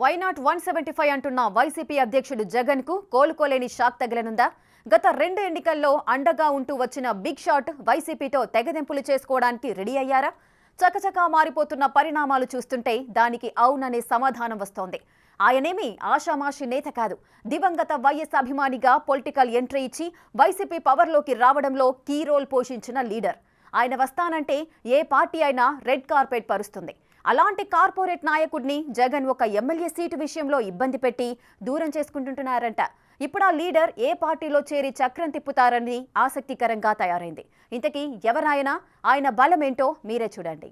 Why not 175 అంటున్న YCP అధ్యక్షుడు జగన్ కు కోలుకోలేని షాక్ తగిలనుందా? గత 2 ఎన్నికల్లో అండగా ఉంటూ వచ్చిన బిగ్ షాట్ వైసీపీతో తెగదెంపులు చేసుకోవడానికి రెడీ అయ్యారా? చకచకా మారిపోతున్న పరిణామాలు చూస్తుంటే దానికి అవుననే సమాధానం వస్తోంది. ఆయనేమి ఆషామాషి నేత కాదు. దివంగత వైఎస్ అభిమానిగా పొలిటికల్ ఎంట్రీ ఇచ్చి వైసీపీ పవర్లోకి రావడంలో కీ రోల్ పోషించిన లీడర్. ఆయన వస్తానంటే ఏ పార్టీ అయినా రెడ్ కార్పెట్ పరుస్తుంది. అలాంటి కార్పొరేట్ నాయకుడిని జగన్ ఒక ఎమ్మెల్యే సీటు విషయంలో ఇబ్బంది పెట్టి దూరం చేసుకుంటుంటున్నారంట. ఇప్పుడు ఆ లీడర్ ఏ పార్టీలో చేరి చక్రం తిప్పుతారని ఆసక్తికరంగా తయారైంది. ఇంతకీ ఎవరాయనా, ఆయన బలమేంటో మీరే చూడండి.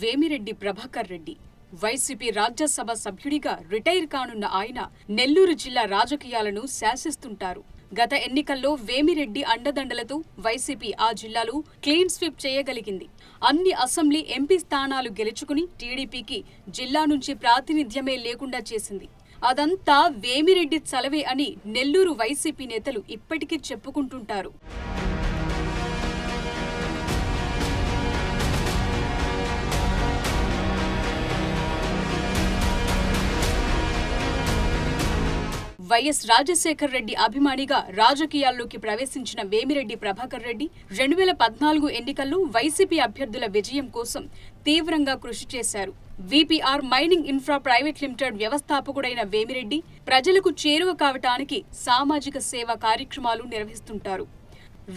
వేమిరెడ్డి ప్రభాకర్ రెడ్డి వైసీపీ రాజ్యసభ సభ్యుడిగా రిటైర్ కానున్న ఆయన నెల్లూరు జిల్లా రాజకీయాలను శాసిస్తుంటారు. గత ఎన్నికల్లో వేమిరెడ్డి అండదండలతో వైసీపీ ఆ జిల్లాలో క్లీన్ స్వీప్ చేయగలిగింది. అన్ని అసెంబ్లీ ఎంపీ స్థానాలు గెలుచుకుని టీడీపీకి జిల్లా నుంచి ప్రాతినిధ్యమే లేకుండా చేసింది. అదంతా వేమిరెడ్డి చలవే అని నెల్లూరు వైసీపీ నేతలు ఇప్పటికీ చెప్పుకుంటుంటారు. వైఎస్ రాజశేఖర్ రెడ్డి అభిమానిగా రాజకీయాల్లోకి ప్రవేశించిన వేమిరెడ్డి ప్రభాకర్ రెడ్డి 2014 ఎన్నికల్లో వైసీపీ అభ్యర్థుల విజయం కోసం తీవ్రంగా కృషి చేశారు. VPR mining infra private limited వ్యవస్థాపకుడైన వేమిరెడ్డి ప్రజలకు చేరువ కావటానికి సామాజిక సేవా కార్యక్రమాలు నిర్వహిస్తుంటారు.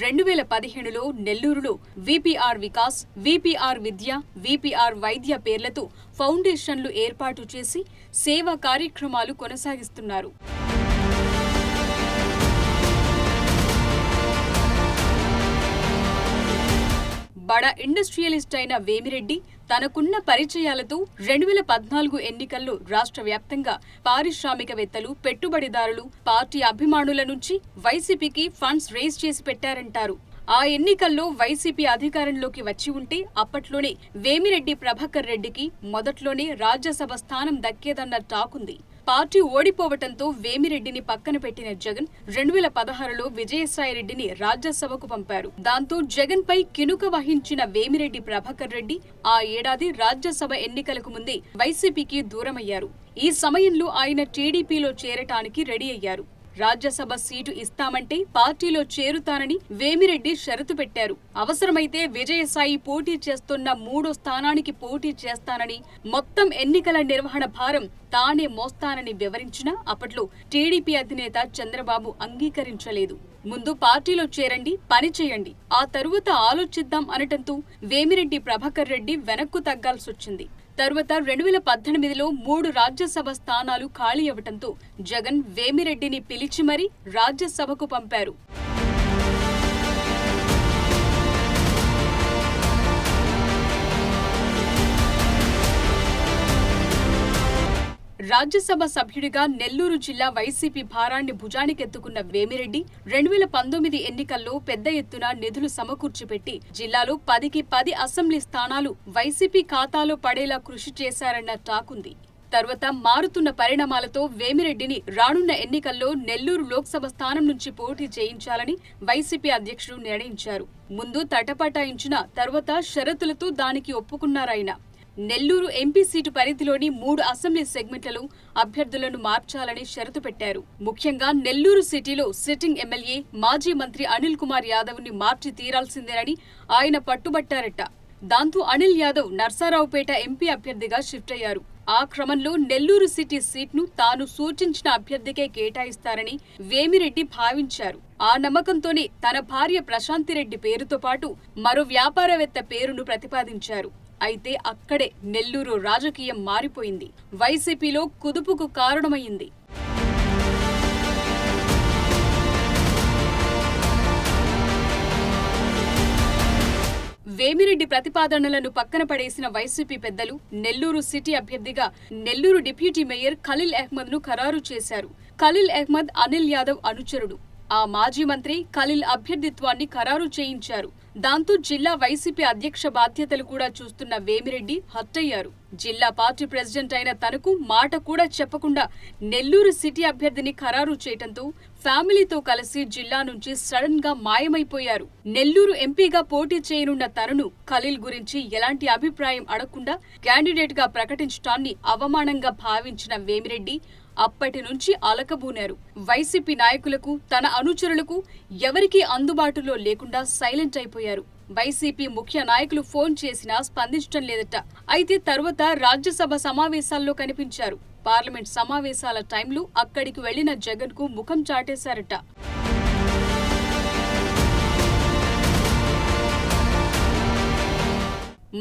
2015లో నెల్లూరులో VPR Vikas, VPR Vidya, VPR Vaidya పేర్లతో ఫౌండేషన్లు ఏర్పాటు చేసి సేవా కార్యక్రమాలు కొనసాగిస్తున్నారు. బడా ఇండస్ట్రియలిస్ట్ అయిన వేమిరెడ్డి తనకున్న పరిచయాలతో 2014 ఎన్నికల్లో రాష్ట్ర వ్యాప్తంగా పారిశ్రామికవేత్తలు, పెట్టుబడిదారులు, పార్టీ అభిమానుల నుంచి వైసీపీకి ఫండ్స్ రేజ్ చేసి పెట్టారంటారు. ఆ ఎన్నికల్లో వైసీపీ అధికారంలోకి వచ్చి ఉంటే అప్పట్లోనే వేమిరెడ్డి ప్రభాకర్ రెడ్డికి మొదట్లోనే రాజ్యసభ స్థానం దక్కేదన్న టాక్ ఉంది. పార్టీ ఓడిపోవటంతో వేమిరెడ్డిని పక్కన పెట్టిన జగన్ 2016లో విజయసాయిరెడ్డిని రాజ్యసభకు పంపారు. దాంతో జగన్ పై కినుక వహించిన వేమిరెడ్డి ప్రభాకర్ రెడ్డి ఆ ఏడాది రాజ్యసభ ఎన్నికలకు ముందే వైసీపీకి దూరమయ్యారు. ఈ సమయంలో ఆయన టీడీపీలో చేరటానికి రెడీ అయ్యారు. రాజ్యసభ సీటు ఇస్తామంటే పార్టీలో చేరుతానని వేమిరెడ్డి షరతు పెట్టారు. అవసరమైతే విజయసాయి పోటీ చేస్తున్న 3వ స్థానానికి పోటీ చేస్తానని, మొత్తం ఎన్నికల నిర్వహణ భారం తానే మోస్తానని వివరించినా అప్పట్లో టీడీపీ అధినేత చంద్రబాబు అంగీకరించలేదు. ముందు పార్టీలో చేరండి, పని చేయండి, ఆ తరువాత ఆలోచిద్దాం అనటంతో వేమిరెడ్డి ప్రభాకర్ రెడ్డి వెనక్కు తగ్గాల్సొచ్చింది. తరువాత 2018లో 3 రాజ్యసభ స్థానాలు ఖాళీ అవ్వటంతో జగన్ వేమిరెడ్డిని పిలిచి మరీ రాజ్యసభకు పంపారు. రాజ్యసభ సభ్యుడిగా నెల్లూరు జిల్లా వైసీపీ భారాన్ని భుజానికెత్తుకున్న వేమిరెడ్డి 2019 ఎన్నికల్లో పెద్ద ఎత్తున నిధులు సమకూర్చిపెట్టి జిల్లాలో 10కి 10 అసెంబ్లీ స్థానాలు వైసీపీ ఖాతాలో పడేలా కృషి చేశారన్న టాకుంది. తర్వాత మారుతున్న పరిణామాలతో వేమిరెడ్డిని రానున్న ఎన్నికల్లో నెల్లూరు లోక్సభ స్థానం నుంచి పోటీ చేయించాలని వైసీపీ అధ్యక్షుడు నిర్ణయించారు. ముందు తటపటాయించిన తర్వాత షరతులతో దానికి ఒప్పుకున్నారాయన. నెల్లూరు ఎంపీ సీటు పరిధిలోని 3 అసెంబ్లీ సెగ్మెంట్లలో అభ్యర్థులను మార్చాలని షరతు పెట్టారు. ముఖ్యంగా నెల్లూరు సిటీలో సిట్టింగ్ ఎమ్మెల్యే, మాజీ మంత్రి అనిల్ కుమార్ యాదవ్ ని మార్చి తీరాల్సిందేనని ఆయన పట్టుబట్టారట. దాంతో అనిల్ యాదవ్ నర్సారావుపేట ఎంపీ అభ్యర్థిగా షిఫ్ట్ అయ్యారు. ఆ క్రమంలో నెల్లూరు సిటీ సీట్ను తాను సూచించిన అభ్యర్థికే కేటాయిస్తారని వేమిరెడ్డి భావించారు. ఆ నమ్మకంతోనే తన భార్య ప్రశాంతిరెడ్డి పేరుతో పాటు మరో వ్యాపారవేత్త పేరును ప్రతిపాదించారు. అయితే అక్కడే నెల్లూరు రాజకీయం మారిపోయింది. వైసీపీలో కుదుపుకు కారణమైంది. వేమిరెడ్డి ప్రతిపాదనలను పక్కన పడేసిన వైసీపీ పెద్దలు నెల్లూరు సిటీ అభ్యర్థిగా నెల్లూరు డిప్యూటీ మేయర్ ఖలీల్ అహ్మద్ ను ఖరారు చేశారు. ఖలీల్ అహ్మద్ అనిల్ యాదవ్ అనుచరుడు. ఆ మాజీ మంత్రి ఖలీల్ అభ్యర్థిత్వాన్ని ఖరారు చేయించారు. దాంతో జిల్లా వైసీపీ అధ్యక్ష బాధ్యతలు కూడా చూస్తున్న వేమిరెడ్డి హత్తయ్యారు. జిల్లా పార్టీ ప్రెసిడెంట్ అయిన తనకు మాట కూడా చెప్పకుండా నెల్లూరు సిటీ అభ్యర్థిని ఖరారు చేయడంతో ఫ్యామిలీతో కలిసి జిల్లా నుంచి సడన్ గా మాయమైపోయారు. నెల్లూరు ఎంపీగా పోటీ చేయనున్న తనను ఖలీల్ గురించి ఎలాంటి అభిప్రాయం అడగకుండా క్యాండిడేట్ గా ప్రకటించడాన్ని అవమానంగా భావించిన వేమిరెడ్డి అప్పటి నుంచి అలకబూనారు. వైసీపీ నాయకులకు, తన అనుచరులకు ఎవరికీ అందుబాటులో లేకుండా సైలెంట్ అయిపోయారు. వైసీపీ ముఖ్య నాయకులు ఫోన్ చేసినా స్పందించడం లేదట. అయితే తర్వాత రాజ్యసభ సమావేశాల్లో కనిపించారు. పార్లమెంట్ సమావేశాల టైంలో అక్కడికి వెళ్లిన జగన్ కు ముఖం చాటేశారట.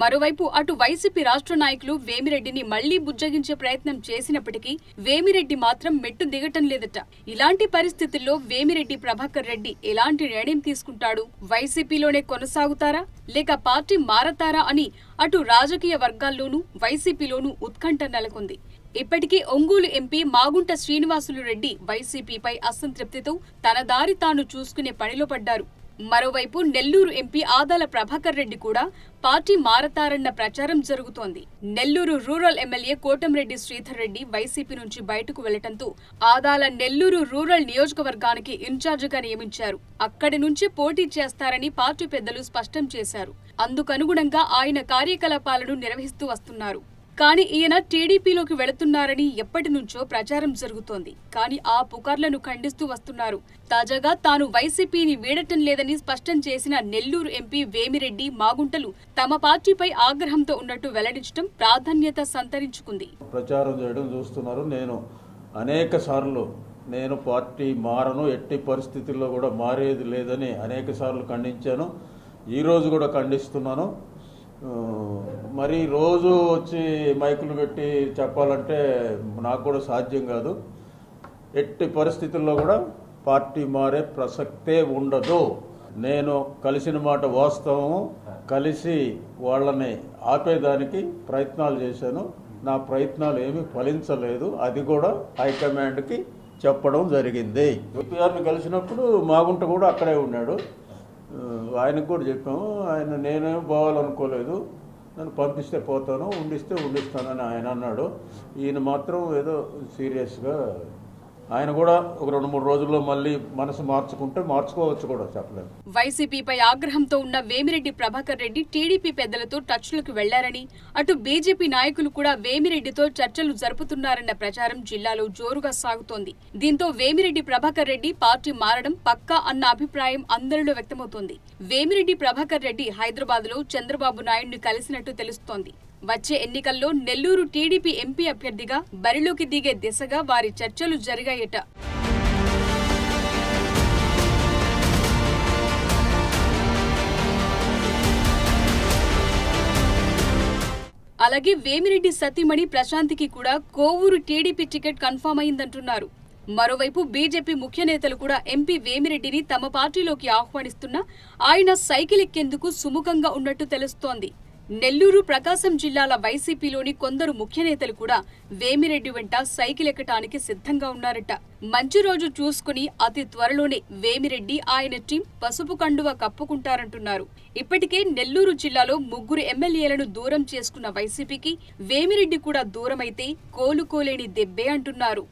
మరోవైపు అటు వైసీపీ రాష్ట్ర నాయకులు వేమిరెడ్డిని మళ్లీ బుజ్జగించే ప్రయత్నం చేసినప్పటికీ వేమిరెడ్డి మాత్రం మెట్టు దిగటం లేదట. ఇలాంటి పరిస్థితుల్లో వేమిరెడ్డి ప్రభాకర్ రెడ్డి ఎలాంటి నిర్ణయం తీసుకుంటాడు? వైసీపీలోనే కొనసాగుతారా లేక పార్టీ మారతారా అని అటు రాజకీయ వర్గాల్లోనూ వైసీపీలోనూ ఉత్కంఠ నెలకొంది. ఇప్పటికీ ఒంగోలు ఎంపీ మాగుంట శ్రీనివాసులు రెడ్డి వైసీపీపై అసంతృప్తితో తన దారి తాను చూసుకునే పనిలో పడ్డారు. మరోవైపు నెల్లూరు ఎంపీ ఆదాల ప్రభాకర్ రెడ్డి కూడా పార్టీ మారతారన్న ప్రచారం జరుగుతోంది. Nellore rural MLA Kotamreddy Sridhar Reddy YCP నుంచి బయటకు వెళ్లటంతో ఆదాల నెల్లూరు రూరల్ నియోజకవర్గానికి ఇన్ఛార్జిగా నియమించారు. అక్కడి నుంచి పోటీ చేస్తారని పార్టీ పెద్దలు స్పష్టం చేశారు. అందుకనుగుణంగా ఆయన కార్యకలాపాలను నిర్వహిస్తూ వస్తున్నారు. కానీ ఈయన టీడీపీలోకి వెళుతున్నారని ఎప్పటి నుంచో ప్రచారం జరుగుతోంది. కానీ ఆ పుకార్లను ఖండిస్తూ వస్తున్నారు. తాజాగా తాను వైసీపీని వీడటం లేదని స్పష్టం చేసిన నెల్లూరు ఎంపీ వేమిరెడ్డి మాగుంటలు తమ పార్టీపై ఆగ్రహంతో ఉన్నట్టు వెల్లడించడం ప్రాధాన్యత సంతరించుకుంది. ప్రచారం చేయడం చూస్తున్నారు. నేను అనేక సార్లు పార్టీ మారను, ఎట్టి పరిస్థితుల్లో కూడా మారేది లేదని అనేక సార్లు ఖండించాను. ఈరోజు కూడా ఖండిస్తున్నాను. మరి రోజు వచ్చి మైకులు పెట్టి చెప్పాలంటే నాకు కూడా సాధ్యం కాదు. ఎట్టి పరిస్థితుల్లో కూడా పార్టీ మారే ప్రసక్తే ఉండదు. నేను కలిసిన మాట వాస్తవము. కలిసి వాళ్ళని ఆపేదానికి ప్రయత్నాలు చేశాను. నా ప్రయత్నాలు ఏమీ ఫలించలేదు. అది కూడా హైకమాండ్కి చెప్పడం జరిగింది. యూపీఆర్ని కలిసినప్పుడు మాగుంట కూడా అక్కడే ఉన్నాడు. ఆయనకు కూడా చెప్పాము. ఆయన నేనేం పోవాలనుకోలేదు, నన్ను పంపిస్తే పోతాను, ఉండిస్తానని ఆయన అన్నాడు. ఈయన మాత్రం ఏదో సీరియస్గా ఆయన కూడా ఒక 2-3 రోజుల్లో మళ్ళీ మనసు మార్చుకోవచ్చు కూడా చెప్పలేదు. వైసీపీపై ఆగ్రహంతో ఉన్న వేమిరెడ్డి ప్రభాకర్ రెడ్డి టీడీపీ పెద్దలతో టచ్లోకి వెళ్లారని, అటు బీజేపీ నాయకులు కూడా వేమిరెడ్డితో చర్చలు జరుపుతున్నారన్న ప్రచారం జిల్లాలో జోరుగా సాగుతోంది. దీంతో వేమిరెడ్డి ప్రభాకర్ రెడ్డి పార్టీ మారడం పక్కా అన్న అభిప్రాయం అందరిలో వ్యక్తమవుతోంది. వేమిరెడ్డి ప్రభాకర్ రెడ్డి హైదరాబాద్ లో చంద్రబాబు నాయుడిని కలిసినట్టు తెలుస్తోంది. వచ్చే ఎన్నికల్లో నెల్లూరు టీడీపీ ఎంపీ అభ్యర్థిగా బరిలోకి దిగే దిశగా వారి చర్చలు జరిగాయట. అలాగే వేమిరెడ్డి సతీమణి ప్రశాంతికి కూడా కోవూరు టీడీపీ టికెట్ కన్ఫర్మ్ అయిందంటున్నారు. మరోవైపు బీజేపీ ముఖ్య నేతలు కూడా ఎంపీ వేమిరెడ్డిని తమ పార్టీలోకి ఆహ్వానిస్తున్నా ఆయన సైకిల్ ఎక్కేందుకు సుముఖంగా ఉన్నట్టు తెలుస్తోంది. నెల్లూరు, ప్రకాశం జిల్లాల వైసీపీలోని కొందరు ముఖ్య నేతలు కూడా వేమిరెడ్డి వెంట సైకిల్ ఎక్కటానికి సిద్ధంగా ఉన్నారట. మంచి రోజు చూసుకుని అతి త్వరలోనే వేమిరెడ్డి, ఆయన టీం పసుపు కండువ కప్పుకుంటారంటున్నారు. ఇప్పటికే నెల్లూరు జిల్లాలో 3 ఎమ్మెల్యేలను దూరం చేసుకున్న వైసీపీకి వేమిరెడ్డి కూడా దూరమైతే కోలుకోలేని దెబ్బే అంటున్నారు.